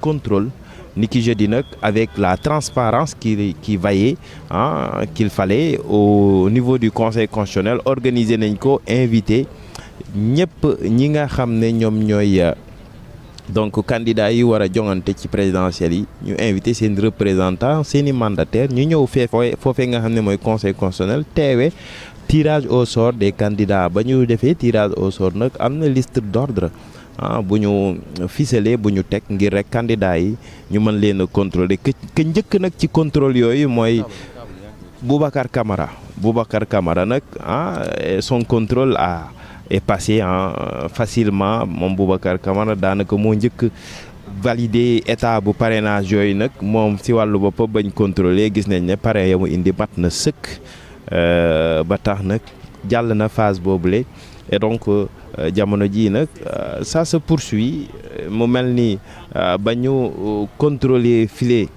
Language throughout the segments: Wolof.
contrôle niki jeudi nag avec la transparence qui vaillait qu'il fallait au niveau du conseil constitutionnel organiser nañ ko invité ñëpp ñi nga xam ne ñoom ñooy donc candidats yi war a jongante ci présidentielles yi ñu invité seen représentant seeni mandataires ñu ñëw foofee nga xam ne mooy conseil constitutionnel teewe tirage au sort des candidats ba ñu defee tirage au sort nag am na liste d'ordre bu ñu ficelé bu ñu teg ngir rek candidats yi ñu mën leen a contrôler que njëkk nag ci contrôle yooyu mooy Boubacar Camara nag son contrôle est passé facilement moom Boubacar Camara daanaka moo njëkk validé état bu parrainage yooyu nag moom si wàllu boppam bañ contrôler gis nañ ne parrain ya mu indi mat na sëkk ba tax nag jàll na phase boobule et donc jamono jii nag ça se poursuit mu mel ni ba ñu contrôler file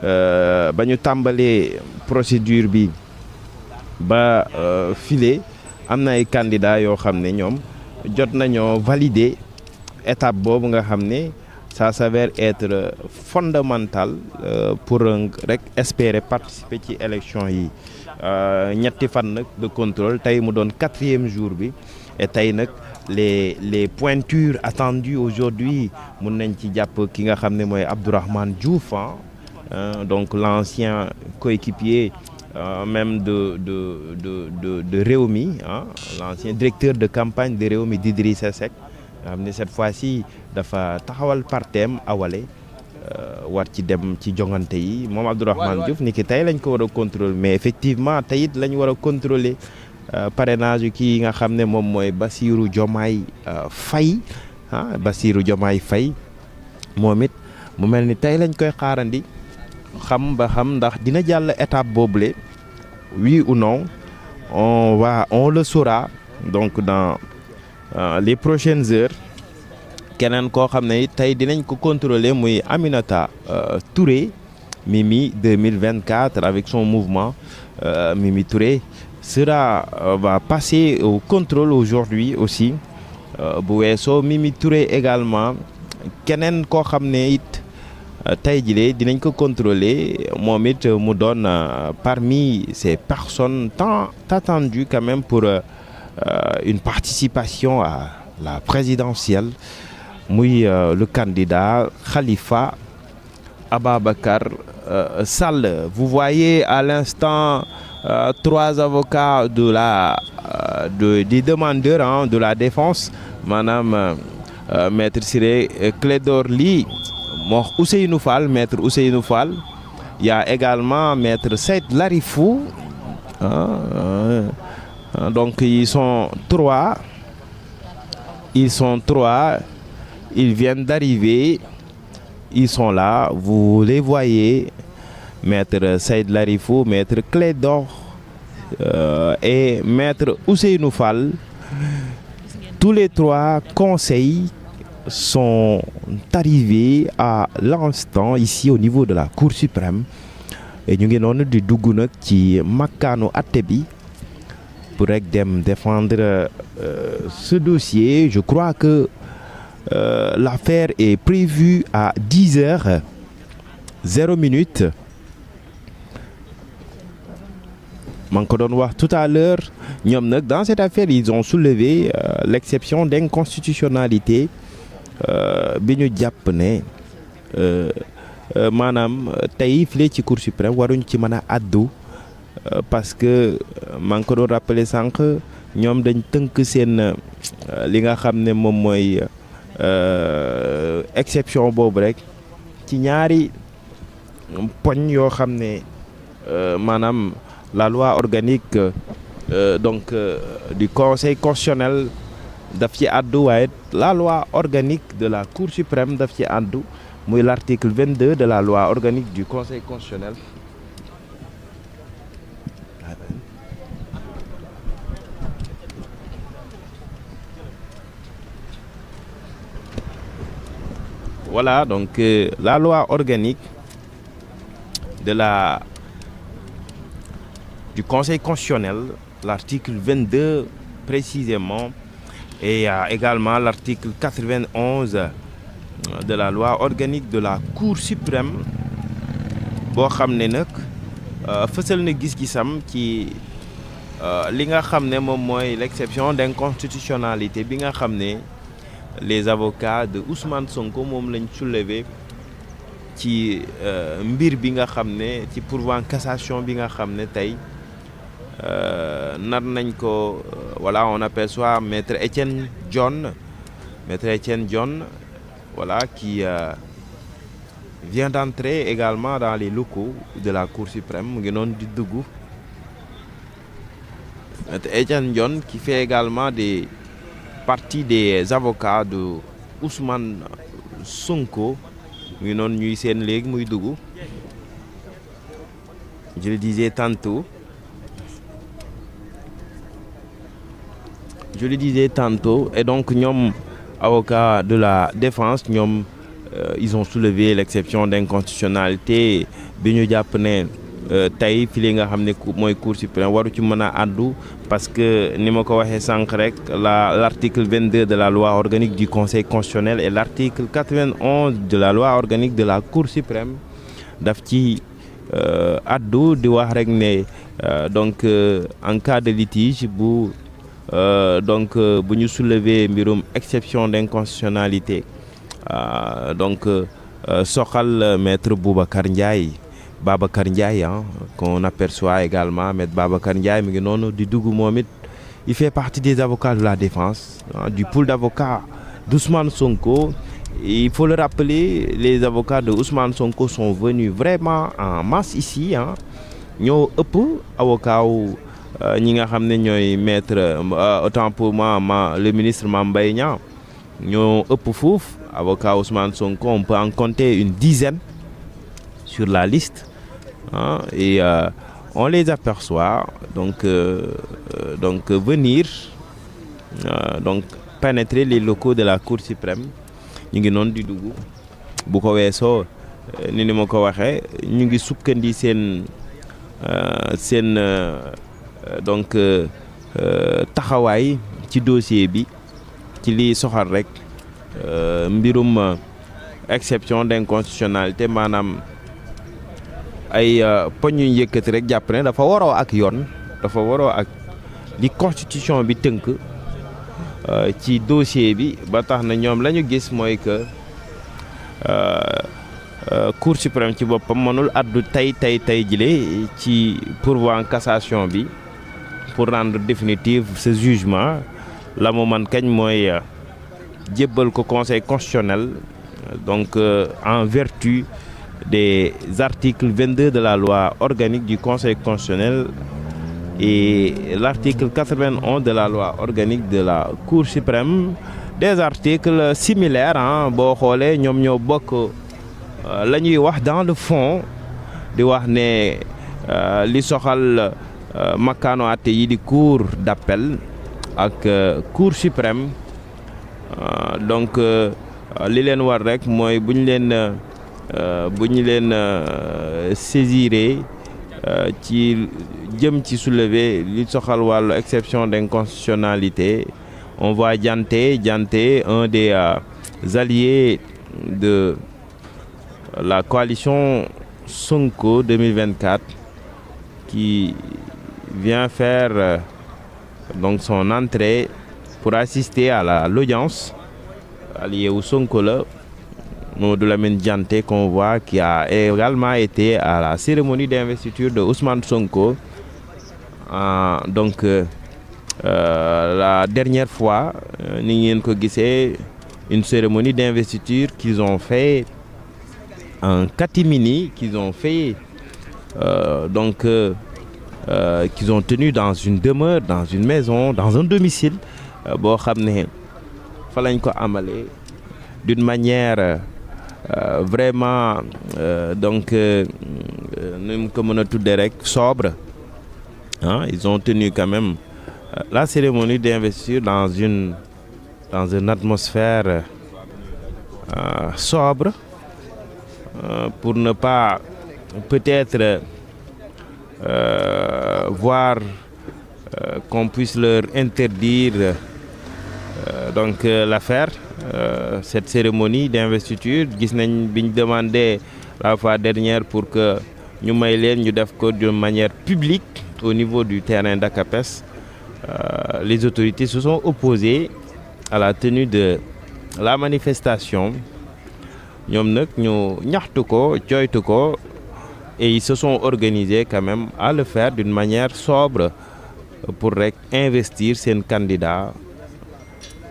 ba ñu tàmbalee procédure bi ba file am na ay candidats yoo xam ne ñoom jot nañoo valider étape boobu nga xam ne ça s'avère être fondamental pour rek espérer participer ci élection yi ñetti fan nag de contrôle tey mu doon 4e jour bi et tey nag les pointures attendues aujourd'hui mun nañ ci jàpp ki nga xam ne mooy Abdourahmane Diouf donc l'ancien coéquipier même de Rewmi l'ancien directeur de campagne de Rewmi d'Idrissa Seck nga xam ne cette fois-ci dafa taxawal partem awale war ci dem ci jongante yi moom Abdourahmane Diouf ni ki tey lañ ko war a contrôler mais effectivement tey it lañ war a contrôler parrainage yu kii nga xam ne moom mooy Bassirou Diomaye Faye Bassirou Diomaye Faye moom it mu mel ni tey lañ koy xaarandi xam ndax dina jàll étape boobule oui ou non on le saura donc dans les prochaines heures. keneen koo xam ne tey dinañ ko contrôler muy Aminata Touré Mimi 2024 avec son mouvement Mimi Touré va passer au contrôle aujourd'hui aussi bu weesoo Mimi Touré également keneen koo xam ne it tey jii dinañ ko contrôler moom it mu doon parmi ces personnes tant attendues quand même pour une participation à la présidentielle muy le candidat Khalifa Ababacar Sall. Vous voyez à l'instant 3 avocats des demandeurs de la défense maanaam maître Ciré Clédor Ly moo Ousseynou Fall maître Ousseynou Fall il y a également maître Saïd Larifou donc ils sont trois ils viennent d'arriver, ils sont là, vous les voyez, maître Saïd Larifou, maître Clédor et maître Ousseynou Fall. Tous les 3 conseils sont arrivés à l'instant ici au niveau de la Cour suprême et ñu ngi noonu di dugg nag ci makkaanu atte bi pour rek dem défendre ce dossier. Je crois que l'affaire est prévue à 10h 0 minute. maa ngi ko doon wax tout à l'heure ñoom nag dans cette affaire ils ont soulevé l'exception d'inconstitutionnalité bi ñu jàpp ne maanaam tey fii ci Cour suprême waruñ ci mën a addu parce que maa ngi ko doon rappeler sànq ñoom dañ tënk seen li nga xam ne moom mooy exception boobu rek ci ñaari poñ yoo xam ne maanaam la loi organique du Conseil constitutionnel daf ci àddu waaye la loi organique de la Cour suprême daf ci àddu muy l'article 22 de la loi organique du Conseil constitutionnel. Voilà, donc la loi organique du Conseil constitutionnel, l'article 22 précisément, et également l'article 91 de la loi organique de la Cour suprême boo xam ne nag fësal na gis-gisam ci li nga xam ne moom mooy l'exception d'inconstitutionnalité bi nga xam ne les avocats de Ousmane Sonko moom lañ soulevé ci mbir bi nga xam ne ci pourvoi en cassation bi nga xam ne tey nar nañ ko voilà, on aperçoit maître Etienne Dione voilà, qui vient d'entrer également dans les locaux de la Cour suprême mu ngi noonu di dugg. Maître Etienne Dione qui fait également partie des avocats de Ousmane Sonko mu ngi noonu ñuy seen léegi muy dugg. Je le disais tantôt et donc ñoom avocats de la défense ñoom ils ont soulevé l'exception d'inconstitutionnalité bi ñu jàpp ne tey fi li nga xam ne mooy Cour suprême waru ci mën a àddu parce que ni ma ko waxee sànq rek l'article 22 de la loi organique du Conseil constitutionnel et l'article 91 de la loi organique de la Cour suprême daf ci àddu di wax rek ne donc en cas de litige bu ñu soulever mbirum exception d'inconstitutionnalité donc soxal maître Babacar Ndiaye qu'on aperçoit également maître Babacar Ndiaye mi ngi noonu di dugg moom it il fait partie des avocats de la défense du pool d'avocats d'Ousmane Sonko. Il faut le rappeler, les avocats de Ousmane Sonko sont venus vraiment en masse ici ñoo ëpp avocat wu ñi nga xam ne ñooy maître autant pour moi le ministre Mame Mbaye Niang ñoo ëpp foofu avocat Ousmane Sonko on peut en compter une dizaine sur la liste et on les aperçoit donc venir donc pénétrer les locaux de la Cour suprême ñu ngi noonu di dugg bu ko weesoo ni ma ko waxee ñu ngi sukkandi seen donc taxawaay ci dossier bi ci li soxal rek mbirum exception d'inconstitutionnalité maanaam ay poñ yu ñu yëkkati rek jàpp ne dafa waroo ak yoon dafa waroo ak li constitution bi tënk ci dossier bi ba tax na ñoom la ñu gis mooy que Cour suprême ci boppam mënul addu tey jile ci pourvoi en cassation bi pour rendre définitive ce jugement la mu man kañ mooy jébbal ko conseil constitutionnel donc en vertu des articles 22 de la loi organique du Conseil constitutionnel et l'article 91 de la loi organique de la Cour suprême, des articles similaires boo xoolee ñoom ñoo bokk la ñuy wax dans le fond di wax ne li soxal makkaano àtte yi di cour d'appel ak Cour suprême donc li leen war rek mooy bu ñu leen saisiré ci jëm ci soulever li soxal wàllu exception d'inconstitutionnalité on voit Dianté un des alliés de la coalition Sonko 2024 qui vient faire donc son entrée pour assister à l'audience allié wu Sonko la Mamadou Lamine Dianté qu'on voit qui a également été à la cérémonie d'investiture de Ousmane Sonko donc la dernière fois ni ngeen ko gisee une cérémonie d'investiture qu'ils ont fait en catimini qu'ils ont fait donc qu'ils ont tenu dans une demeure, dans une maison, dans un domicile boo xam ne fa lañ ko amalee d'une manière vraiment donc nu mu ko mën a tuddee rek sobre ils ont tenu quand même la cérémonie d'investiture dans une atmosphère sobre pour ne pas peut-être voir qu'on puisse leur interdire donc l'affaire cette cérémonie d'investiture gis nañ biñ demandé la fois dernière pour que ñu may leen ñu def ko d'une manière publique au niveau du terrain d'ACAPES. Les autorités se sont opposées à la tenue de la manifestation ñoom nag ñu ñaxtu ko jooytu ko et ils se sont organisés quand même à le faire d'une manière sobre pour rek investir seen candidat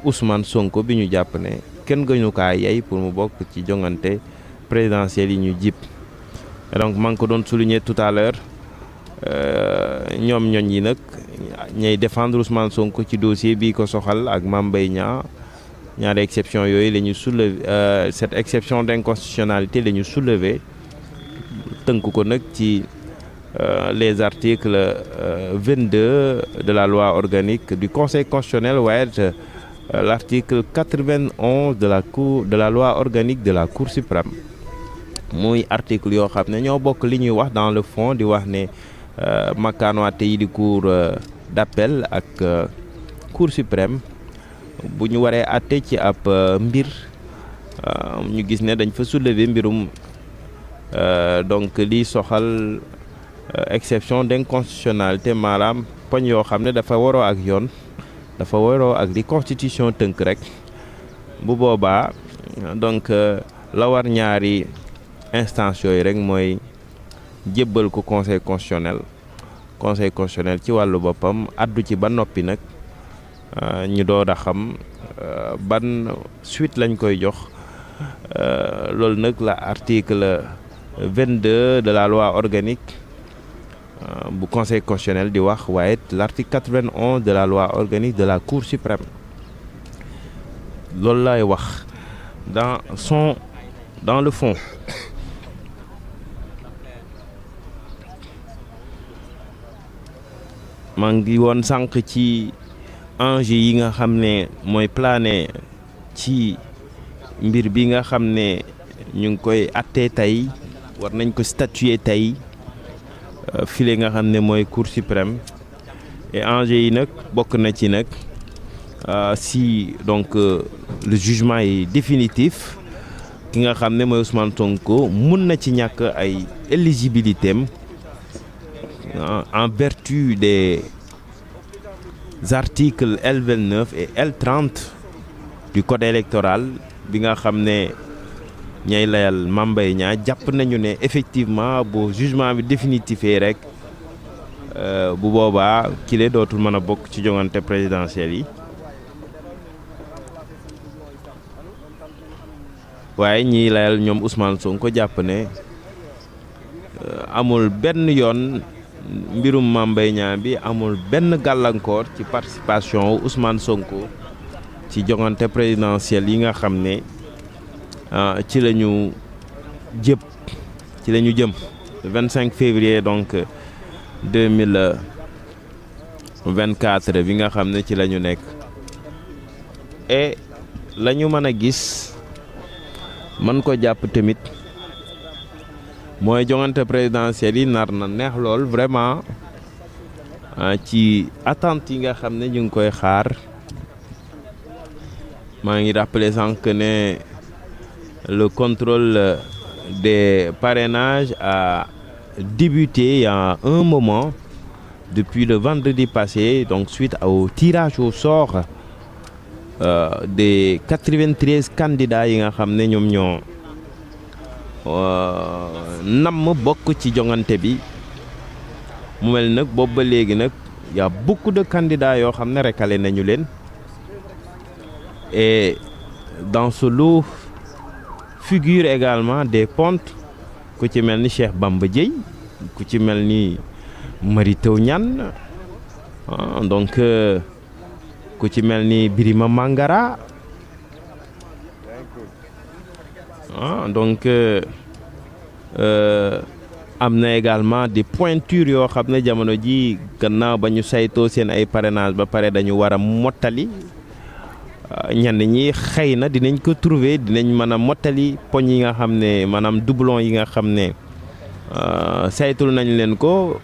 Ousmane Sonko bi ñu jàpp ne kenn gënu kaa yey pour mu bokk ci jongante présidentielle yi ñu jip donc maa ngi ko doon souligner tout à l'heure ñoom ñoñ yi nag ñay défendre Ousmane Sonko ci dossier bii ko soxal ak Mame Mbaye Niang ñaari exception yooyu la ñu soulever cette exception d'inconstitutionnalité la ñu soulever tënk ko nag ci les articles 22 de la loi organique du Conseil constitutionnel waaye l'article 91 de la loi organique de la Cour suprême muy article yoo xam ne ñoo bokk li ñuy wax dans le fond di wax ne makkaanwaate yi di cour d'appel ak Cour suprême bu ñu waree àtte ci ab mbir ñu gis ne dañ fa soulever mbirum donc lii soxal exception d'inconstitutionnalité maanaam poñ yoo xam ne dafa waroo ak yoon dafa waroo ak li constitution tënk rek bu boobaa donc la war ñaari instance yooyu rek mooy jébbal ko conseil constitutionnel ci wàllu boppam addu ci ba noppi nag ñu doon a xam ban suite lañ koy jox loolu nag la article 22 de la loi organique bu conseil constitutionnel di wax waaye l'article 91 de la loi organique de la Cour suprême loolu lay wax dans le fond. maa ngi woon sànq ci enjeu yi nga xam ne mooy plané ci mbir bi nga xam ne ñu ngi koy attee tey war nañ ko statuer tey file nga xam ne mooy Cour suprême et enjeu yi nag bokk na ci nag si donc le jugement est définitif ki nga xam ne mooy Ousmane Sonko mun na ci ñàkk ay éligibilité am en vertu des articles L29 et L30 du code électoral bi nga xam ne ñay layal Mame Mbaye Niang jàpp nañu ne effectivement bu jugement bi définitifé rek bu boobaa kile dootul mën a bokk ci joŋante présidentielle yi waaye ñiy layal ñoom Ousmane Sonko jàpp ne amul benn yoon mbirum Mame Mbaye Niang bi amul benn gàllankoor ci participation Ousmane Sonko ci joŋante présidentielle yi nga xam ne ci la ñu jëm le 25 février donc 2024 bi nga xam ne ci la ñu nekk et la ñu mën a gis mën ko jàpp tamit mooy joŋante présidentielle yi nar na neex lool vraiment ci attente yi nga xam ne ñu ngi koy xaar maa ngi rappeler sànq ne le contrôle des parrainages a débuté il y a un moment depuis le vendredi passé donc suite au tirage au sort des 93 candidats yi nga xam ne ñoom ñoo namm bokk ci joŋante bi mu mel nag boobu ba léegi nag y a beaucoup de candidats yoo xam ne recalé nañu leen et dans ce lot figure également des pontes ku ci mel ni Cheikh Bamba Dièye ku ci mel ni Mary Teuw Niane donc ku ci mel ni Birima Mangara donc am na également des pointures yoo xam ne jamono ji gannaaw ba ñu saytoo seen ay parrainage ba pare dañu war a mottali ñenn ñi xëy na dinañ ko trouver dinañ mën a mottali poñ yi nga xam ne maanaam doublon yi nga xam ne saytul nañ leen ko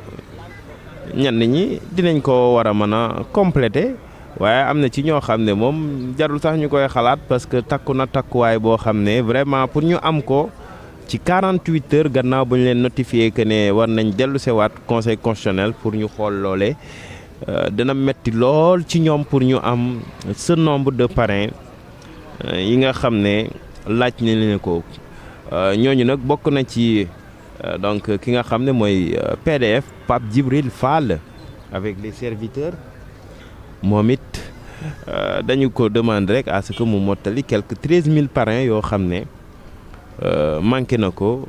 ñenn ñi dinañ ko war a mën a compléter waaye am na ci ñoo xam ne moom jarul sax ñu koy xalaat parce que takku na takkuwaay boo xam ne vraiment pour ñu am ko ci 48 heures gannaaw bu ñu leen notifié que ne war nañ dellu sewaat conseil constitutionnel pour ñu xool loole dina metti lool ci ñoom pour ñu am ce nombre de parrains yi nga xam ne laaj na leen ko ñooñu nag bokk na ci donc ki nga xam ne mooy PDF Pape Djibril Fall avec les serviteurs moom it dañu ko demande rek à ce que mu mottali quelques 13 000 parrains yoo xam ne manqué na ko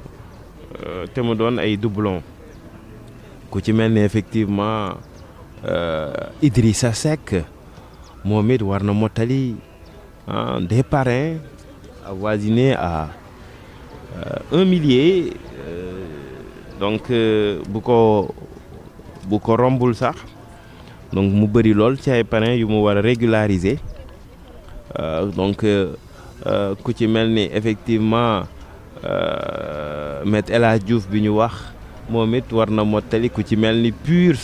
te mu doon ay doublons ku ci mel ne effectivement Idrissa Seck moom it war na mottali des parrains avoisinés à 1 millier donc bu ko rombul sax donc mu bëri lool ci ay parrains yu mu war a régulariser donc ku ci mel ni effectivement Maître El Hadj Diouf bi ñu wax moom it war na mottali ku ci mel ni PUR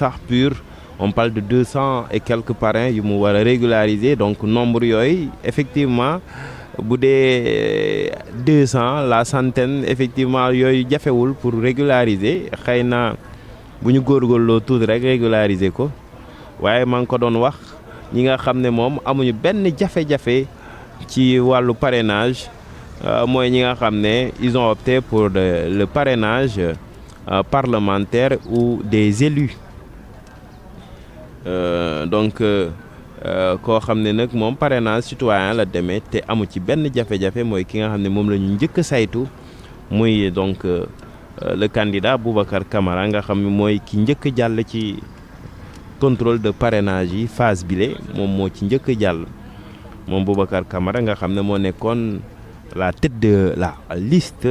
on parle de 200 et quelques parrains yu mu war a régulariser donc nombre yooyu effectivement bu dee 200 la centaine effectivement yooyu jafewul pour régulariser xëy na bu ñu góorgóorloo tuuti rek régulariser ko waaye maa ngi ko doon wax ñi nga xam ne moom amuñu benn jafe-jafe ci wàllu parrainage mooy ñi nga xam ne ils ont opté pour le parrainage parlementaire ou des élus donc koo xam ne nag moom parrainage citoyen la demee te amu ci benn jafe-jafe mooy ki nga xam ne moom la ñu njëkk a saytu muy donc le candidat Boubacar Camara nga xam ne mooy ki njëkk a jàll ci contrôle de parrainage yi phase bile moom moo ci njëkk a jàll moom Boubacar Camara nga xam ne moo nekkoon la tête de la liste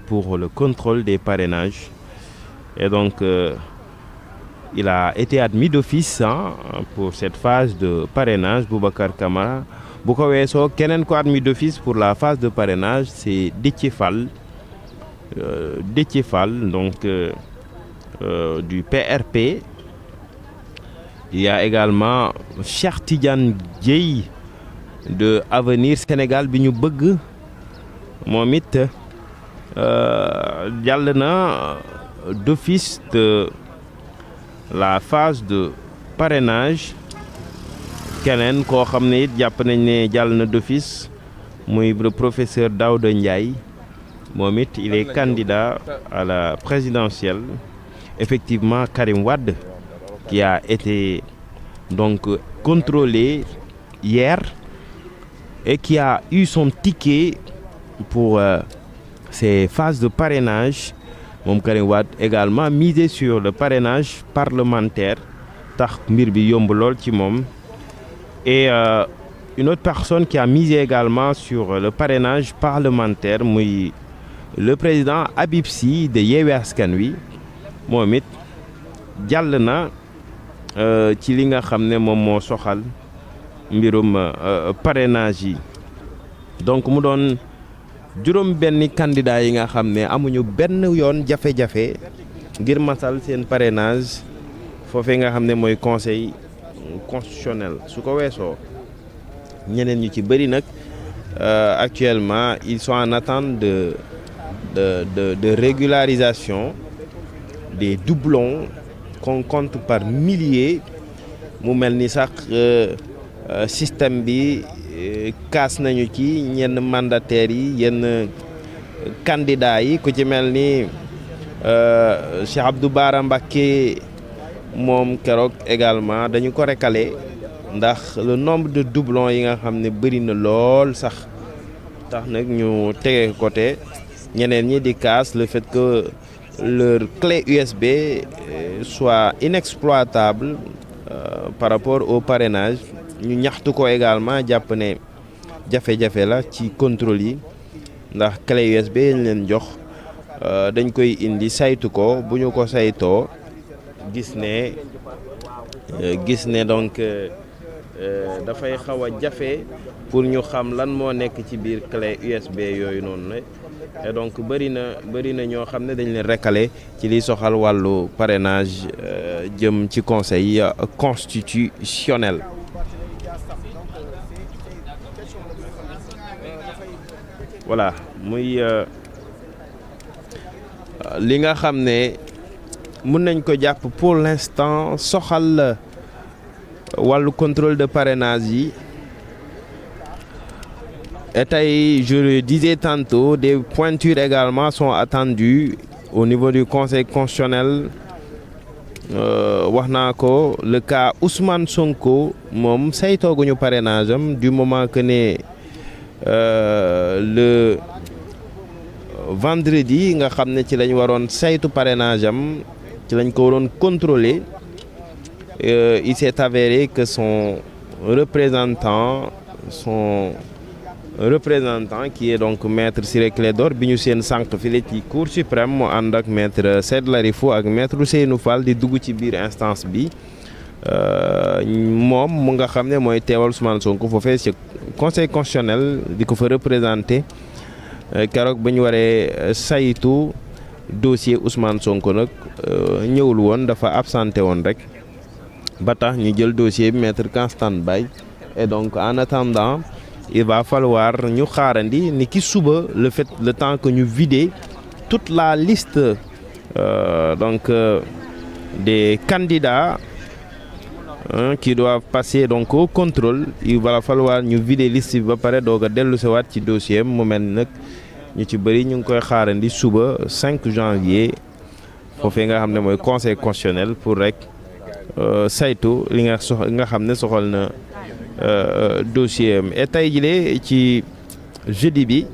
pour le contrôle des parrainages et donc il a été admis d'office pour cette phase de parrainage Boubacar Camara bu ko weesoo keneen ko admis d'office pour la phase de parrainage c'est Déthié Fall donc du PRP. Il y a également Cheikh Tidiane Dièye de Avenir Sénégal bi ñu bëgg moom it jàll na d'office de la phase de parrainage keneen koo xam ne it jàpp nañ ne jàll na d'office muy le professeur Daouda Ndiaye moom it il est candidat à la présidentielle effectivement Karim Wade qui a été donc contrôlé hier et qui a eu son ticket pour ces phases de parrainage moom Karim Wade également misé sur le parrainage parlementaire tax mbir bi yomb lool ci moom et une autre personne qui a misé également sur le parrainage parlementaire muy le président Habib Sy de Yewwi Askan Wi moom it jàll na ci li nga xam ne moom moo soxal mbirum parrainage yi donc mu doon juróom benni candidat yi nga xam ne amuñu benn yoon jafe-jafe ngir matal seen parrainage foofee nga xam ne mooy conseil constitutionnel su ko weesoo ñeneen ñu ci bëri nag actuellement ils sont en attente de régularisation des doublons qu'on compte par milliers mu mel ni sax système bi kaas nañu ci ñenn mandataires yi yenn candidats yi ku ci mel ni Cheikh Abdou Bara Mbacké moom keroog également dañu ko recalé ndax le nombre de doublons yi nga xam ne bëri na lool sax tax nag ñu tege côté ñeneen ñi di kaas le fait que leur clé USB soit inexploitable par rapport au parrainage ñu ñaxtu ko également jàpp ne jafe-jafe la ci contrôle yi ndax clé USB ñu leen jox dañ koy indi saytu ko bu ñu ko saytoo gis ne donc dafay xaw a jafe pour ñu xam lan moo nekk ci biir clé USB yooyu noonu et donc bëri na ñoo xam ne dañ leen recalé ci liy soxal wàllu parrainage jëm ci conseil constitutionnel. voilà muy li nga xam ne mën nañ ko jàpp pour l'instant soxal wàllu contrôle de parrainage yi. Et tey, je le disais tantôt, des pointures également sont attendues au niveau du Conseil constitutionnel. Wax naa ko le cas Ousmane Sonko moom saytooguñu parrainage am du moment que ne le vendredi nga xam ne ci lañ waroon saytu parrainage am ci lañ ko waroon contrôler il s'est avéré que son représentant qui est donc maître Ciré Clédor bi ñu seen sànq file ci cour suprême mu ànd ak maître Seyd Larifou ak maître Ousseynou Fall di dugg ci biir instance bi moom mu nga xam ne mooy teewal Ousmane Sonko foofee ci conseil constitutionnel di ko fa représenté keroog ba ñu waree saytu dossier Ousmane Sonko nag ñëwul woon dafa absenté woon rek ba tax ñu jël dossier bi mettre en stand-by et donc en attendant il va falloir ñu xaarandi ni ki suba le temps que ñu vider toute la liste des candidats qui doivent passer donc au contrôle il va falloir ñu vider liste bi ba pare doog a dellu siwaat ci dossier mu mel nag ñu ci bëri ñu ngi koy xaarandi suba 5 janvier foofee nga xam ne mooy conseil constitutionnel pour rek saytu li nga xam ne soxal na dossier am et tey jii ci jeudi bi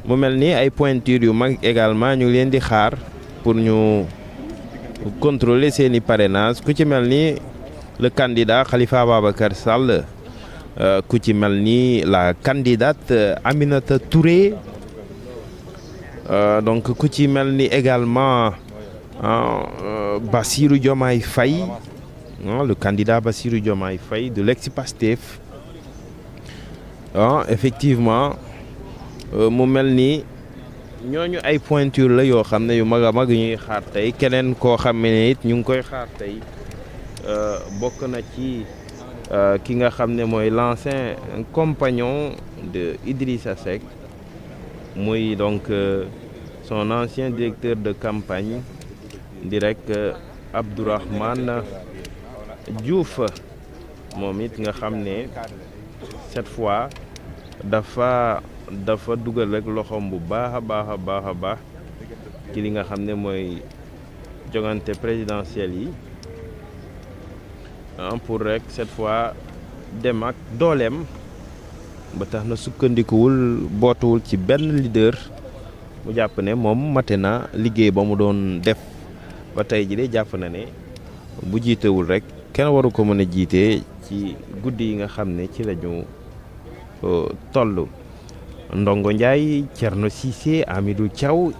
mu mel ni ay pointures yu mag également ñu ngi leen di xaar pour ñu contrôler seeni parrainage ku ci mel ni le candidat Khalifa Ababacar Sall ku ci mel ni la candidate Aminata Touré donc ku ci mel ni également Bassirou Diomaye Faye le candidat Bassirou Diomaye Faye de l'ex-Pastef effectivement mu mel ni ñooñu ay pointure la yoo xam ne yu mag a mag ñuy xaar tey keneen koo xam ne it ñu ngi koy xaar tey bokk na ci ki nga xam ne mooy l'ancien compagnon de Idrissa Seck muy donc son ancien directeur de campagne direct Abdourahmane Diouf moom it nga xam ne cette fois dafa dugal rek loxoom bu baax a baax ci li nga xam ne mooy jogante présidentielle yi pour rek cette fois dem ak dooleem ba tax na sukkandikuwul bootuwul ci benn leader mu jàpp ne moom mate na liggéey ba mu doon def ba tey ji de jàpp na ne bu jiitewul rek kenn waru ko mën a jiite ci guddi yi nga xam ne ci lañu toll Ndongo Ndiaye Thierno Cissé Amidou Thiaw